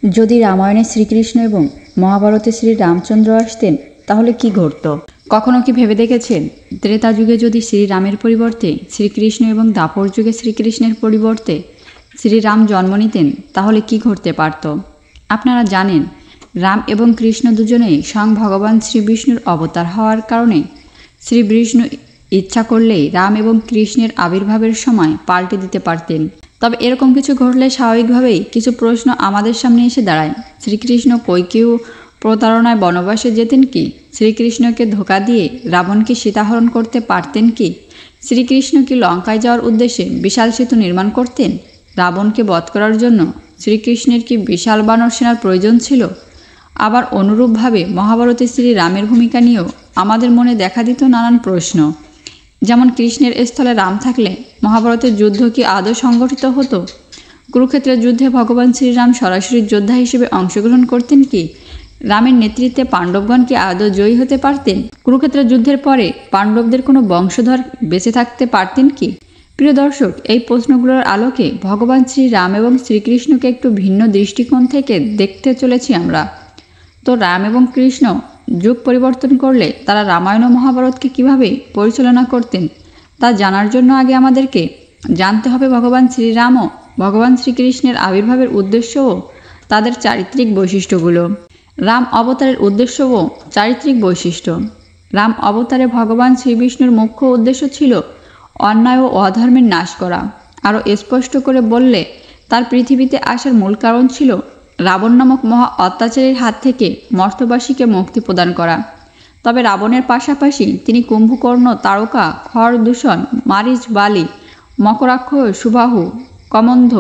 যদি রামায়ণে শ্রীকৃষ্ণ এবং মহাভারতে শ্রী রামচন্দ্র আসতেন তাহলে কি ঘটত? কখনো কি ভেবে দেখেছেন ত্রেতা যুগে যদি শ্রীরামের পরিবর্তে শ্রীকৃষ্ণ এবং দাপর যুগে শ্রীকৃষ্ণের পরিবর্তে শ্রীরাম জন্ম নিতেন তাহলে কি ঘটতে পারত? আপনারা জানেন রাম এবং কৃষ্ণ দুজনেই স্বয়ং ভগবান শ্রীবিষ্ণুর অবতার হওয়ার কারণে শ্রীবিষ্ণু ইচ্ছা করলেই রাম এবং কৃষ্ণের আবির্ভাবের সময় পাল্টে দিতে পারতেন। তবে এরকম কিছু ঘটলে স্বাভাবিকভাবেই কিছু প্রশ্ন আমাদের সামনে এসে দাঁড়ায়। শ্রীকৃষ্ণ কৈকেয়ী প্রতারণায় বনবাসে যেতেন কি? শ্রীকৃষ্ণকে ধোঁকা দিয়ে রাবণকে সীতাহরণ করতে পারতেন কি? শ্রীকৃষ্ণ কি লঙ্কায় যাওয়ার উদ্দেশ্যে বিশাল সেতু নির্মাণ করতেন? রাবণকে বধ করার জন্য শ্রীকৃষ্ণের কি বিশাল বানর সেনার প্রয়োজন ছিল? আবার অনুরূপভাবে মহাভারতে শ্রীরামের ভূমিকা নিয়েও আমাদের মনে দেখা দিত নানান প্রশ্ন। যেমন কৃষ্ণের স্থলে রাম থাকলে মহাভারতের যুদ্ধ কি আদৌ সংগঠিত হতো? কুরুক্ষেত্রের যুদ্ধে ভগবান শ্রীরাম সরাসরি যোদ্ধা হিসেবে অংশগ্রহণ করতেন কি? রামের নেতৃত্বে পাণ্ডবগণ কি আদৌ জয়ী হতে পারতেন? কুরুক্ষেত্রের যুদ্ধের পরে পাণ্ডবদের কোনো বংশধর বেঁচে থাকতে পারতেন কি? প্রিয় দর্শক, এই প্রশ্নগুলোর আলোকে ভগবান শ্রীরাম এবং শ্রীকৃষ্ণকে একটু ভিন্ন দৃষ্টিকোণ থেকে দেখতে চলেছি আমরা। তো রাম এবং কৃষ্ণ যুগ পরিবর্তন করলে তারা রামায়ণ ও মহাভারতকে কিভাবে পরিচালনা করতেন তা জানার জন্য আগে আমাদেরকে জানতে হবে ভগবান শ্রীরাম ও ভগবান শ্রীকৃষ্ণের আবির্ভাবের উদ্দেশ্য ও তাদের চারিত্রিক বৈশিষ্ট্যগুলো। রাম অবতারের উদ্দেশ্য ও চারিত্রিক বৈশিষ্ট্য। রাম অবতারে ভগবান শ্রীবিষ্ণুর মুখ্য উদ্দেশ্য ছিল অন্যায় ও অধর্মের নাশ করা। আরও স্পষ্ট করে বললে তার পৃথিবীতে আসার মূল কারণ ছিল রাবণ নামক মহা অত্যাচারীর হাত থেকে মর্ত্যবাসীকে মুক্তি প্রদান করা। তবে রাবণের পাশাপাশি তিনি কুম্ভকর্ণ, তারকা, খর দূষণ, মারিচ, বালি, মকরাক্ষ, সুবাহু, কমন্ধ,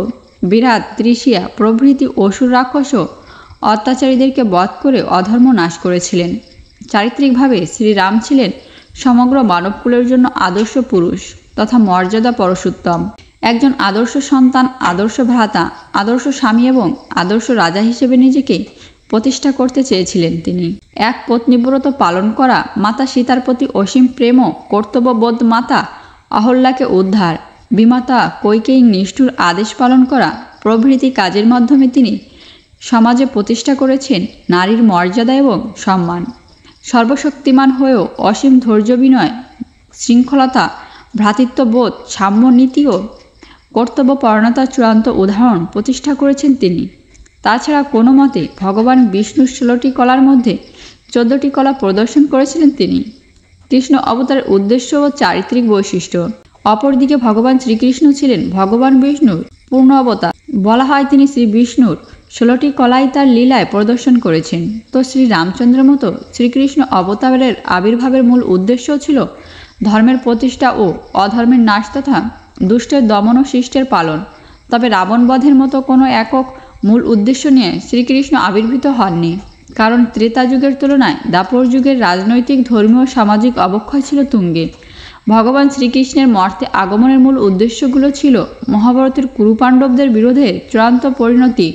বিরাট, ত্রিশিয়া প্রভৃতি অসুর রাক্ষস অত্যাচারীদেরকে বধ করে অধর্ম নাশ করেছিলেন। চারিত্রিকভাবে শ্রীরাম ছিলেন সমগ্র মানবকুলের জন্য আদর্শ পুরুষ তথা মর্যাদা পরশোত্তম। একজন আদর্শ সন্তান, আদর্শ ভ্রাতা, আদর্শ স্বামী এবং আদর্শ রাজা হিসেবে নিজেকে প্রতিষ্ঠা করতে চেয়েছিলেন তিনি। এক পত্নীব্রত পালন করা, মাতা সীতার প্রতি অসীম প্রেম ও কর্তব্যবোধ, মাতা অহল্যাকে উদ্ধার, বিমাতা কৈকেয়ীর নিষ্ঠুর আদেশ পালন করা প্রভৃতি কাজের মাধ্যমে তিনি সমাজে প্রতিষ্ঠা করেছেন নারীর মর্যাদা এবং সম্মান। সর্বশক্তিমান হয়েও অসীম ধৈর্য, বিনয়, শৃঙ্খলতা, ভ্রাতৃত্ববোধ, সাম্য নীতি ও কর্তব্যপরায়ণতার চূড়ান্ত উদাহরণ প্রতিষ্ঠা করেছেন তিনি। তাছাড়া কোনো মতে ভগবান বিষ্ণুর 16টি কলার মধ্যে 14টি কলা প্রদর্শন করেছিলেন তিনি। কৃষ্ণ অবতারের উদ্দেশ্য ও চারিত্রিক বৈশিষ্ট্য। অপরদিকে ভগবান শ্রীকৃষ্ণ ছিলেন ভগবান বিষ্ণুর পূর্ণ অবতার। বলা হয় তিনি শ্রী বিষ্ণুর 16টি কলাই তার লীলায় প্রদর্শন করেছেন। তো শ্রী রামচন্দ্রের মতো শ্রীকৃষ্ণ অবতারের আবির্ভাবের মূল উদ্দেশ্য ছিল ধর্মের প্রতিষ্ঠা ও অধর্মের নাশ তথা দুষ্টের দমন ও শিষ্টের পালন। তবে রাবণ বধের মতো কোনো একক মূল উদ্দেশ্য নিয়ে শ্রীকৃষ্ণ আবির্ভূত হননি, কারণ ত্রেতা যুগের তুলনায় দাপর যুগের রাজনৈতিক, ধর্মীয়, সামাজিক অবক্ষয় ছিল তুঙ্গে। ভগবান শ্রীকৃষ্ণের মর্তে আগমনের মূল উদ্দেশ্যগুলো ছিল মহাভারতের কুরু পাণ্ডবদের বিরোধে চূড়ান্ত পরিণতি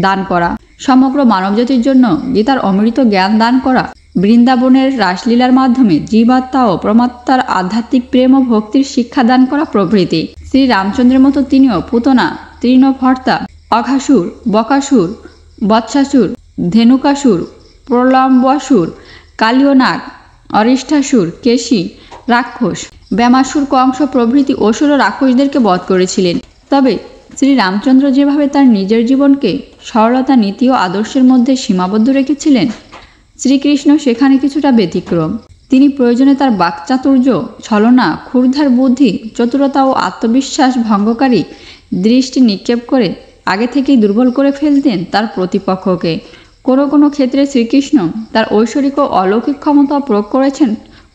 দান করা, সমগ্র মানবজাতির জন্য গীতার অমৃত জ্ঞান দান করা, বৃন্দাবনের রাসলীলার মাধ্যমে জীবাত্মা ও পরমাত্মার আধ্যাত্মিক প্রেম ও ভক্তির শিক্ষা দান করা প্রভৃতি। শ্রী রামচন্দ্রের মতো তিনিও পুতনা, তৃণভর্তা, অঘাসুর, বকাসুর, বৎসাসুর, ধেনুকাসুর, প্রলম্বাসুর, কালীয় নাগ, অরিষ্ঠাসুর, কেশী রাক্ষস, ব্যামাসুর, কংস প্রভৃতি অসুর ও রাক্ষসদেরকে বধ করেছিলেন। তবে শ্রী রামচন্দ্র যেভাবে তার নিজের জীবনকে সরলতা, নীতি ও আদর্শের মধ্যে সীমাবদ্ধ রেখেছিলেন, শ্রীকৃষ্ণ সেখানে কিছুটা ব্যতিক্রম। তিনি প্রয়োজনে তার বাকচাতুর্য, ছলনা, ক্ষুরধার বুদ্ধি, চতুরতা ও আত্মবিশ্বাস ভঙ্গকারী দৃষ্টি নিক্ষেপ করে আগে থেকেই দুর্বল করে ফেলতেন তার প্রতিপক্ষকে। কোনো কোনো ক্ষেত্রে শ্রীকৃষ্ণ তার ঐশ্বরিক ও অলৌকিক ক্ষমতা প্রয়োগ করেছেন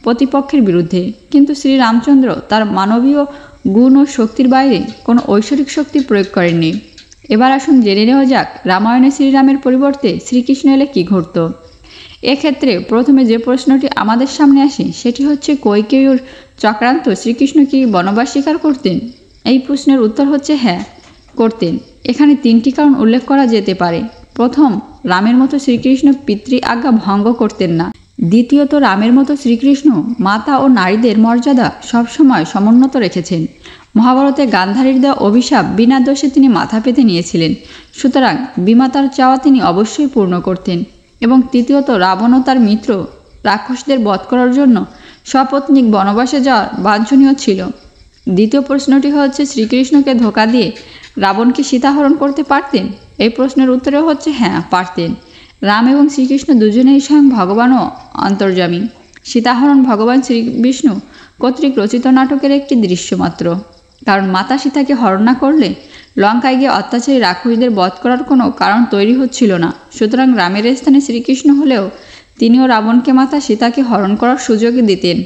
প্রতিপক্ষের বিরুদ্ধে, কিন্তু শ্রী রামচন্দ্র তার মানবীয় গুণ ও শক্তির বাইরে কোনো ঐশ্বরিক শক্তি প্রয়োগ করেননি। এবার আসুন জেনে নেওয়া যাক রামায়ণে শ্রীরামের পরিবর্তে শ্রীকৃষ্ণ এলে কী ঘটত। এক্ষেত্রে প্রথমে যে প্রশ্নটি আমাদের সামনে আসে সেটি হচ্ছে, কৈকেয়ীর চক্রান্ত শ্রীকৃষ্ণ কি বনবাস স্বীকার করতেন? এই প্রশ্নের উত্তর হচ্ছে হ্যাঁ, করতেন। এখানে 3টি কারণ উল্লেখ করা যেতে পারে। প্রথম, রামের মতো শ্রীকৃষ্ণ পিতৃ আজ্ঞা ভঙ্গ করতেন না। দ্বিতীয়ত, রামের মতো শ্রীকৃষ্ণ মাতা ও নারীদের মর্যাদা সবসময় সমুন্নত রেখেছেন। মহাভারতে গান্ধারীর দেওয়া অভিশাপ বিনা দোষে তিনি মাথা পেতে নিয়েছিলেন, সুতরাং বিমাতার চাওয়া তিনি অবশ্যই পূর্ণ করতেন। এবং তৃতীয়ত, রাবণ ও তার মিত্র রাক্ষসদের বধ করার জন্য সপত্নীক বনবাসে যাওয়ার বাঞ্ছনীয় ছিল। দ্বিতীয় প্রশ্নটি হচ্ছে, শ্রীকৃষ্ণকে ধোঁকা দিয়ে রাবণ কি সীতাহরণ করতে পারতেন? এই প্রশ্নের উত্তরে হচ্ছে হ্যাঁ, পারতেন। রাম এবং শ্রীকৃষ্ণ দুজনেই স্বয়ং ভগবানও অন্তর্যামী। সীতাহরণ ভগবান শ্রীবিষ্ণু কর্তৃক রচিত নাটকের একটি দৃশ্য মাত্র। কারণ মাতা সীতাকে হরণ না করলে লঙ্কায় গিয়ে অত্যাচারী রাক্ষসদের বধ করার কোনো কারণ তৈরি হচ্ছিল না। সুতরাং রামের স্থানে শ্রীকৃষ্ণ হলেও তিনিও রাবণকে মাতা সীতাকে হরণ করার সুযোগ দিতেন।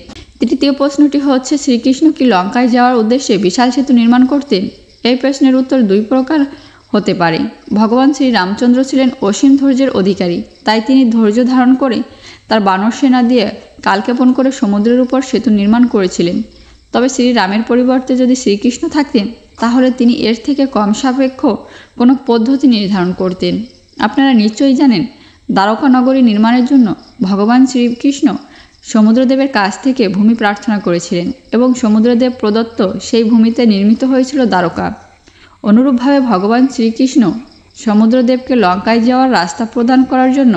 তৃতীয় প্রশ্নটি হচ্ছে, শ্রীকৃষ্ণ কি লঙ্কায় যাওয়ার উদ্দেশ্যে বিশাল সেতু নির্মাণ করতেন? এই প্রশ্নের উত্তর দুই প্রকার হতে পারে। ভগবান শ্রী রামচন্দ্র ছিলেন অসীম ধৈর্যের অধিকারী, তাই তিনি ধৈর্য ধারণ করে তার বানর সেনা দিয়ে কালক্ষেপণ করে সমুদ্রের উপর সেতু নির্মাণ করেছিলেন। তবে শ্রীরামের পরিবর্তে যদি শ্রীকৃষ্ণ থাকতেন, তাহলে তিনি এর থেকে কম সাপেক্ষ কোনো পদ্ধতি নির্ধারণ করতেন। আপনারা নিশ্চয়ই জানেন, দ্বারকা নগরী নির্মাণের জন্য ভগবান শ্রীকৃষ্ণ সমুদ্রদেবের কাছ থেকে ভূমি প্রার্থনা করেছিলেন এবং সমুদ্রদেব প্রদত্ত সেই ভূমিতে নির্মিত হয়েছিল দ্বারকা। অনুরূপভাবে ভগবান শ্রীকৃষ্ণ সমুদ্রদেবকে লঙ্কায় যাওয়ার রাস্তা প্রদান করার জন্য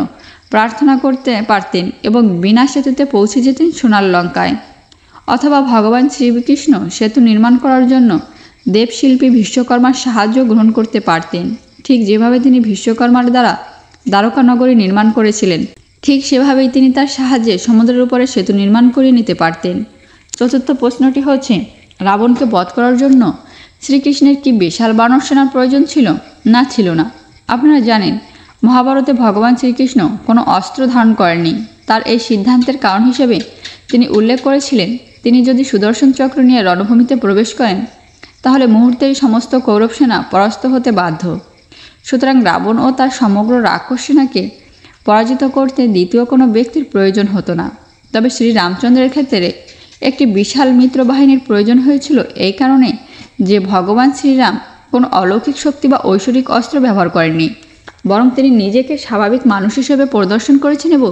প্রার্থনা করতে পারতেন এবং বিনা সেতুতে পৌঁছে যেতেন সোনার লঙ্কায়। অথবা ভগবান শ্রীকৃষ্ণ সেতু নির্মাণ করার জন্য দেবশিল্পী বিশ্বকর্মার সাহায্য গ্রহণ করতে পারতেন। ঠিক যেভাবে তিনি বিশ্বকর্মার দ্বারা দ্বারকা নগরী নির্মাণ করেছিলেন, ঠিক সেভাবেই তিনি তার সাহায্যে সমুদ্রের উপরে সেতু নির্মাণ করিয়ে নিতে পারতেন। চতুর্থ প্রশ্নটি হচ্ছে, রাবণকে বধ করার জন্য শ্রীকৃষ্ণের কি বিশাল বানর সেনার প্রয়োজন ছিল? না, ছিল না। আপনারা জানেন, মহাভারতে ভগবান শ্রীকৃষ্ণ কোনো অস্ত্র ধারণ করেননি। তার এই সিদ্ধান্তের কারণ হিসেবে তিনি উল্লেখ করেছিলেন, তিনি যদি সুদর্শন চক্র নিয়ে রণভূমিতে প্রবেশ করেন, তাহলে মুহূর্তেই সমস্ত কৌরব সেনা পরাস্ত হতে বাধ্য। সুতরাং রাবণ ও তার সমগ্র রাক্ষস সেনাকে পরাজিত করতে দ্বিতীয় কোনো ব্যক্তির প্রয়োজন হতো না। তবে শ্রী রামচন্দ্রের ক্ষেত্রে একটি বিশাল মিত্র বাহিনীর প্রয়োজন হয়েছিল এই কারণে যে ভগবান শ্রীরাম কোনো অলৌকিক শক্তি বা ঐশ্বরিক অস্ত্র ব্যবহার করেননি, বরং তিনি নিজেকে স্বাভাবিক মানুষ হিসেবে প্রদর্শন করেছেন এবং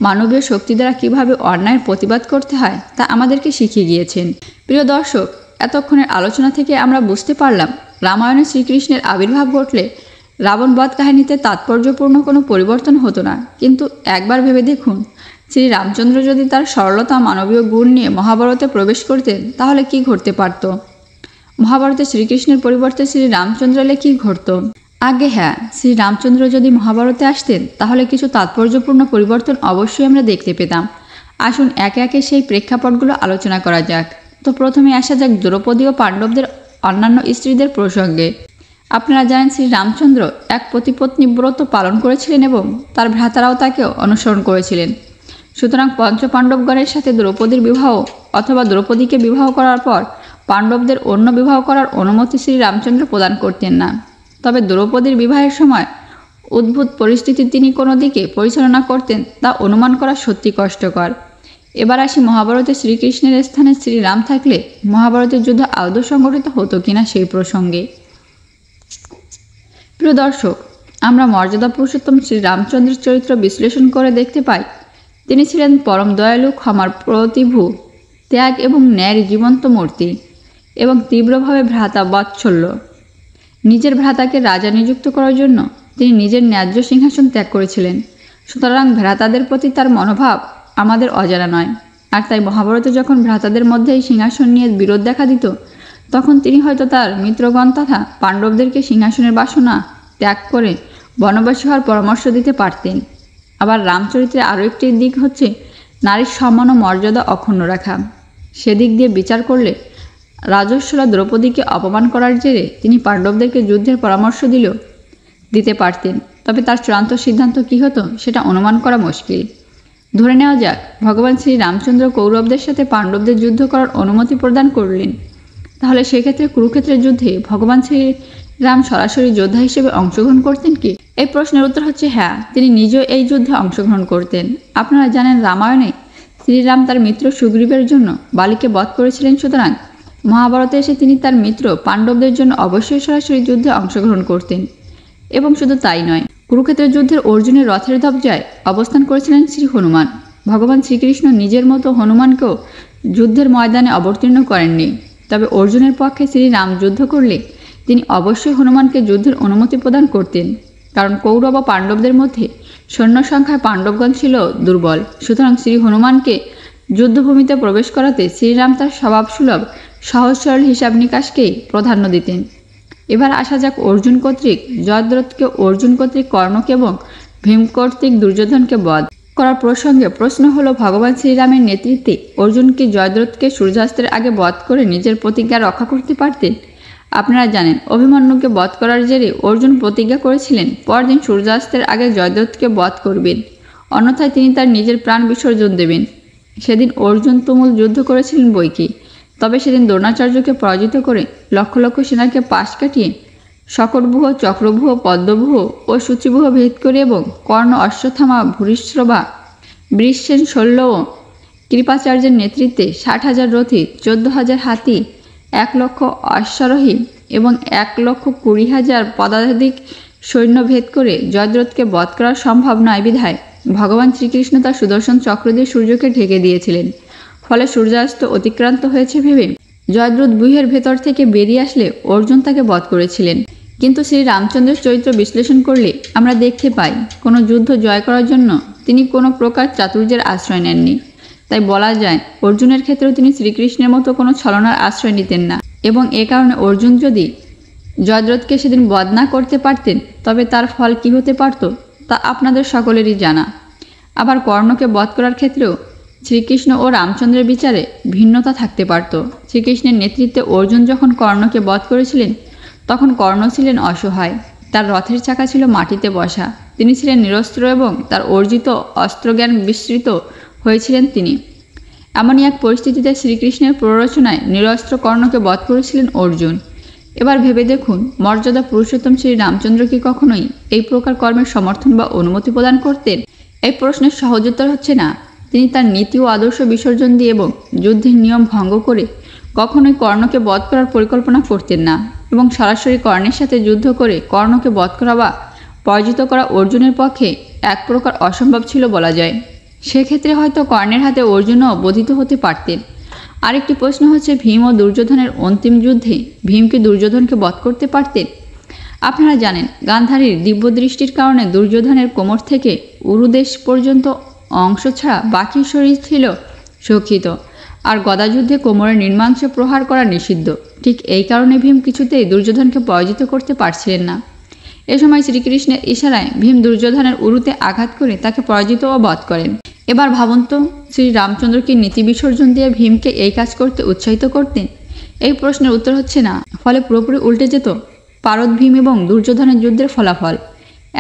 মানবীয় শক্তি দ্বারা কীভাবে অন্যায়ের প্রতিবাদ করতে হয় তা আমাদেরকে শিখিয়ে গিয়েছেন। প্রিয় দর্শক, এতক্ষণের আলোচনা থেকে আমরা বুঝতে পারলাম, রামায়ণে শ্রীকৃষ্ণের আবির্ভাব ঘটলে রাবণ বধ কাহিনীতে তাৎপর্যপূর্ণ কোনো পরিবর্তন হতো না। কিন্তু একবার ভেবে দেখুন, শ্রী রামচন্দ্র যদি তার সরলতা মানবীয় গুণ নিয়ে মহাভারতে প্রবেশ করতেন, তাহলে কি ঘটতে পারত? মহাভারতে শ্রীকৃষ্ণের পরিবর্তে শ্রী রামচন্দ্র এলে কী ঘটত? আগে হ্যাঁ, শ্রী রামচন্দ্র যদি মহাভারতে আসতেন, তাহলে কিছু তাৎপর্যপূর্ণ পরিবর্তন অবশ্যই আমরা দেখতে পেতাম। আসুন একে একে সেই প্রেক্ষাপটগুলো আলোচনা করা যাক। তো প্রথমে আসা যাক দ্রৌপদী ও পাণ্ডবদের অন্যান্য স্ত্রীদের প্রসঙ্গে। আপনারা জানেন, শ্রী রামচন্দ্র এক পতিপত্নী ব্রত পালন করেছিলেন এবং তার ভ্রাতারাও তাকে অনুসরণ করেছিলেন। সুতরাং পঞ্চপাণ্ডবগণের সাথে দ্রৌপদীর বিবাহ অথবা দ্রৌপদীকে বিবাহ করার পর পাণ্ডবদের অন্য বিবাহ করার অনুমতি শ্রী রামচন্দ্র প্রদান করতেন না। তবে দ্রৌপদীর বিবাহের সময় উদ্ভূত পরিস্থিতি তিনি কোনো দিকে পরিচালনা করতেন তা অনুমান করা সত্যি কষ্টকর। এবার আসি মহাভারতে শ্রীকৃষ্ণের স্থানে শ্রীরাম থাকলে মহাভারতের যুদ্ধ আদৌ সংগঠিত হতো কিনা সেই প্রসঙ্গে। প্রিয় দর্শক, আমরা মর্যাদা পুরুষোত্তম শ্রী রামচন্দ্রের চরিত্র বিশ্লেষণ করে দেখতে পাই, তিনি ছিলেন পরম দয়ালু, ক্ষমার প্রতিভু, ত্যাগ এবং ন্যায়ের জীবন্ত মূর্তি এবং তীব্রভাবে ভ্রাতা বাৎসল্য। নিজের ভ্রাতাকে রাজা নিযুক্ত করার জন্য তিনি নিজের ন্যায্য সিংহাসন ত্যাগ করেছিলেন। সুতরাং ভ্রাতাদের প্রতি তার মনোভাব আমাদের অজানা নয়। আর তাই মহাভারতে যখন ভ্রাতাদের মধ্যে এই সিংহাসন নিয়ে বিরোধ দেখা দিত, তখন তিনি হয়তো তার মিত্রগণ তথা পাণ্ডবদেরকে সিংহাসনের বাসনা ত্যাগ করে বনবাসী হওয়ার পরামর্শ দিতে পারতেন। আবার রামচরিত্রে আরও একটি দিক হচ্ছে নারীর সম্মান ও মর্যাদা অক্ষুণ্ণ রাখা। সেদিক দিয়ে বিচার করলে রাজস্বরা দ্রৌপদীকে অপমান করার জেরে তিনি পাণ্ডবদেরকে যুদ্ধের পরামর্শ দিতে পারতেন। তবে তার চূড়ান্ত সিদ্ধান্ত কী হতো সেটা অনুমান করা মুশকিল। ধরে নেওয়া যাক, ভগবান শ্রী রামচন্দ্র কৌরবদের সাথে পাণ্ডবদের যুদ্ধ করার অনুমতি প্রদান করলেন, তাহলে সেক্ষেত্রে কুরুক্ষেত্রের যুদ্ধে ভগবান শ্রীরাম সরাসরি যোদ্ধা হিসেবে অংশগ্রহণ করতেন কি? এই প্রশ্নের উত্তর হচ্ছে হ্যাঁ, তিনি নিজেও এই যুদ্ধে অংশগ্রহণ করতেন। আপনারা জানেন, রামায়ণে শ্রীরাম তার মিত্র সুগ্রীবের জন্য বালিকে বধ করেছিলেন। সুতরাং মহাভারতে এসে তিনি তার মিত্র পাণ্ডবদের জন্য অবশ্যই সরাসরি যুদ্ধে অংশগ্রহণ করতেন। এবং শুধু তাই নয়, কুরুক্ষেত্রের যুদ্ধের অর্জুনের রথের দরজায় অবস্থান করেছিলেন শ্রী হনুমান। ভগবান শ্রীকৃষ্ণ নিজের মতো হনুমানকেও যুদ্ধের ময়দানে অবতীর্ণ করেননি। তবে অর্জুনের পক্ষে শ্রীরাম যুদ্ধ করলে তিনি অবশ্যই হনুমানকে যুদ্ধের অনুমতি প্রদান করতেন, কারণ কৌরব ও পাণ্ডবদের মধ্যে সৈন্য সংখ্যায় পাণ্ডবগণ ছিল দুর্বল। সুতরাং শ্রী হনুমানকে যুদ্ধভূমিতে প্রবেশ করাতে শ্রীরাম তার স্বভাবসুলভ সহজ সরল হিসাব নিকাশকেই প্রাধান্য দিতেন। এবার আসা যাক অর্জুন কর্তৃক জয়দ্রথকে, অর্জুন কর্তৃক কর্ণকে এবং ভীম কর্তৃক দুর্যোধনকে বধ করার প্রসঙ্গে প্রশ্ন হলো, ভগবান শ্রীরামের নেতৃত্বে অর্জুন কি জয়দ্রথকে সূর্যাস্তের আগে বধ করে নিজের প্রতিজ্ঞা রক্ষা করতে পারতেন? আপনারা জানেন, অভিমন্যুকে বধ করার জেরে অর্জুন প্রতিজ্ঞা করেছিলেন পরদিন সূর্যাস্তের আগে জয়দ্রথকে বধ করবেন, অন্যথায় তিনি তার নিজের প্রাণ বিসর্জন দেবেন। সেদিন অর্জুন তুমুল যুদ্ধ করেছিলেন বৈকি, তবে সেদিন দ্রোণাচার্যকে পরাজিত করে লক্ষ লক্ষ সেনাকে পাশ কাটিয়ে শকটব্যূহ, চক্রব্যূহ, পদ্মব্যূহ ও সূচিব্যূহ ভেদ করে এবং কর্ণ, অশ্বত্থামা, ভূরিশ্রবা, বৃষসেন, শল্য ও কৃপাচার্যের নেতৃত্বে 60,000 রথী, 14,000 হাতি, 1 লক্ষ অশ্বারোহী এবং 1,20,000 পদাধিক সৈন্য ভেদ করে জয়দ্রথকে বধ করা সম্ভব নয় বিধায় ভগবান শ্রীকৃষ্ণ তার সুদর্শন চক্র দিয়ে সূর্যকে ঢেকে দিয়েছিলেন। ফলে সূর্যাস্ত অতিক্রান্ত হয়েছে ভেবে জয়দ্রথ ব্যূহের ভেতর থেকে বেরিয়ে আসলে অর্জুন তাকে বধ করেছিলেন। কিন্তু শ্রী রামচন্দ্রের চরিত্র বিশ্লেষণ করলে আমরা দেখতে পাই, কোনো যুদ্ধ জয় করার জন্য তিনি কোনো প্রকার চাতুর্যের আশ্রয় নেননি। তাই বলা যায় অর্জুনের ক্ষেত্রেও তিনি শ্রীকৃষ্ণের মতো কোনো ছলনার আশ্রয় নিতেন না, এবং এ কারণে অর্জুন যদি জয়দ্রথকে সেদিন বধ না করতে পারতেন তবে তার ফল কি হতে পারত তা আপনাদের সকলেরই জানা। আবার কর্ণকে বধ করার ক্ষেত্রেও শ্রীকৃষ্ণ ও রামচন্দ্রের বিচারে ভিন্নতা থাকতে পারত। শ্রীকৃষ্ণের নেতৃত্বে অর্জুন যখন কর্ণকে বধ করেছিলেন তখন কর্ণ ছিলেন অসহায়, তার রথের চাকা ছিল মাটিতে বসা, তিনি ছিলেন নিরস্ত্র এবং তার অর্জিত অস্ত্রজ্ঞান বিস্মৃত হয়েছিলেন তিনি। এমনই এক পরিস্থিতিতে শ্রীকৃষ্ণের প্ররোচনায় নিরস্ত্র কর্ণকে বধ করেছিলেন অর্জুন। এবার ভেবে দেখুন, মর্যাদা পুরুষোত্তম শ্রী রামচন্দ্র কি কখনোই এই প্রকার কর্মের সমর্থন বা অনুমতি প্রদান করতেন? এই প্রশ্নের সহজোত্তর হচ্ছে না। তিনি তার নীতি ও আদর্শ বিসর্জন দিয়ে এবং যুদ্ধের নিয়ম ভঙ্গ করে কখনোই কর্ণকে বধ করার পরিকল্পনা করতেন না, এবং সরাসরি কর্ণের সাথে যুদ্ধ করে কর্ণকে বধ করা বা পরাজিত করা অর্জুনের পক্ষে এক প্রকার অসম্ভব ছিল বলা যায়। সেক্ষেত্রে হয়তো কর্ণের হাতে অর্জুনও বধিত হতে পারতেন। আরেকটি প্রশ্ন হচ্ছে, ভীম ও দুর্যোধনের অন্তিম যুদ্ধে ভীম কি দুর্যোধনকে বধ করতে পারতেন? আপনারা জানেন, গান্ধারীর দিব্য দৃষ্টির কারণে দুর্যোধনের কোমর থেকে উরুদেশ পর্যন্ত অংশ ছাড়া বাকি শরীর ছিল সুরক্ষিত, আর গদাযুদ্ধে কোমরের নির্মাংস প্রহার করা নিষিদ্ধ। ঠিক এই কারণে ভীম কিছুতেই দুর্যোধনকে পরাজিত করতে পারছিলেন না। এ সময় শ্রীকৃষ্ণের ইশারায় ভীম দুর্যোধনের উরুতে আঘাত করে তাকে পরাজিত ও বধ করেন। এবার ভাবুন তো, শ্রী রামচন্দ্রকে নীতি বিসর্জন দিয়ে ভীমকে এই কাজ করতে উৎসাহিত করতেন? এই প্রশ্নের উত্তর হচ্ছে না। ফলে পুরোপুরি উল্টে যেত পারদ ভীম এবং দুর্যোধনের যুদ্ধের ফলাফল।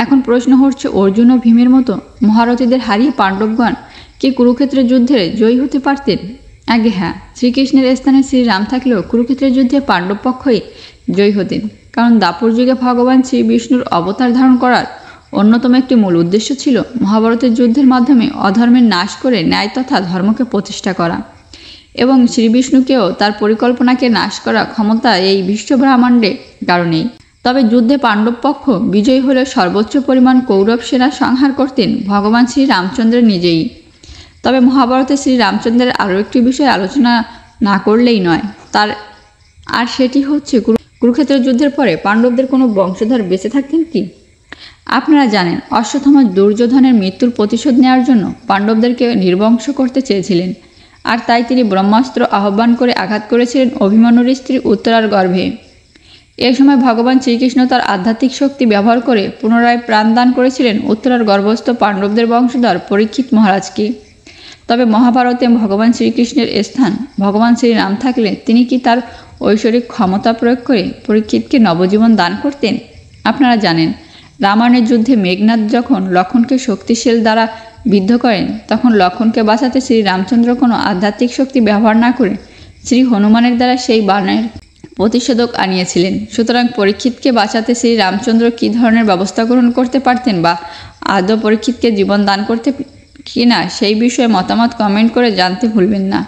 এখন প্রশ্ন হচ্ছে, অর্জুন ও ভীমের মতো মহারথীদের হারিয়ে পাণ্ডবগণ কি কুরুক্ষেত্রের যুদ্ধে জয়ী হতে পারতেন? আগে হ্যাঁ, শ্রীকৃষ্ণের স্থানে শ্রীরাম থাকলেও কুরুক্ষেত্রের যুদ্ধে পাণ্ডব পক্ষই জয়ী হতেন, কারণ দাপর যুগে ভগবান শ্রী বিষ্ণুর অবতার ধারণ করার অন্যতম একটি মূল উদ্দেশ্য ছিল মহাভারতের যুদ্ধের মাধ্যমে অধর্মের নাশ করে ন্যায় তথা ধর্মকে প্রতিষ্ঠা করা, এবং শ্রীবিষ্ণুকেও তার পরিকল্পনাকে নাশ করা ক্ষমতা এই বিশ্বব্রহ্মাণ্ডে কারণেই। তবে যুদ্ধে পাণ্ডব পক্ষ বিজয়ী হলে সর্বোচ্চ পরিমাণ কৌরব সেনা সংহার করতেন ভগবান শ্রী রামচন্দ্র নিজেই। তবে মহাভারতে শ্রী রামচন্দ্রের আরও একটি বিষয় আলোচনা না করলেই নয়, আর সেটি হচ্ছে কুরুক্ষেত্রের যুদ্ধের পরে পাণ্ডবদের কোনো বংশধর বেঁচে থাকতেন কি? আপনারা জানেন, অশ্বত্থামা দুর্যোধনের মৃত্যুর প্রতিশোধ নেওয়ার জন্য পাণ্ডবদেরকে নির্বংশ করতে চেয়েছিলেন, আর তাই তিনি ব্রহ্মাস্ত্র আহ্বান করে আঘাত করেছিলেন অভিমন্যুর স্ত্রী উত্তরার গর্ভে। এ সময় ভগবান শ্রীকৃষ্ণ তার আধ্যাত্মিক শক্তি ব্যবহার করে পুনরায় প্রাণদান করেছিলেন উত্তরার গর্ভস্থ পাণ্ডবদের বংশধর পরীক্ষিত মহারাজকে। তবে মহাভারতে ভগবান শ্রীকৃষ্ণের স্থান ভগবান শ্রীরাম থাকলে তিনি কি তার ঐশ্বরিক ক্ষমতা প্রয়োগ করে পরীক্ষিতকে নবজীবন দান করতেন? আপনারা জানেন, রামায়ণের যুদ্ধে মেঘনাদ যখন লক্ষ্মণকে শক্তিশীল দ্বারা বিদ্ধ করেন, তখন লক্ষ্মণকে বাঁচাতে শ্রী রামচন্দ্র কোনো আধ্যাত্মিক শক্তি ব্যবহার না করে শ্রী হনুমানের দ্বারা সেই বাণের প্রতিষেধক আনিয়েছিলেন। সুতরাং পরীক্ষিতকে বাঁচাতে শ্রী রামচন্দ্র কী ধরনের ব্যবস্থা গ্রহণ করতে পারতেন, বা আদৌ পরীক্ষিতকে জীবন দান করতে কিনা, সেই বিষয়ে মতামত কমেন্ট করে জানতে ভুলবেন না।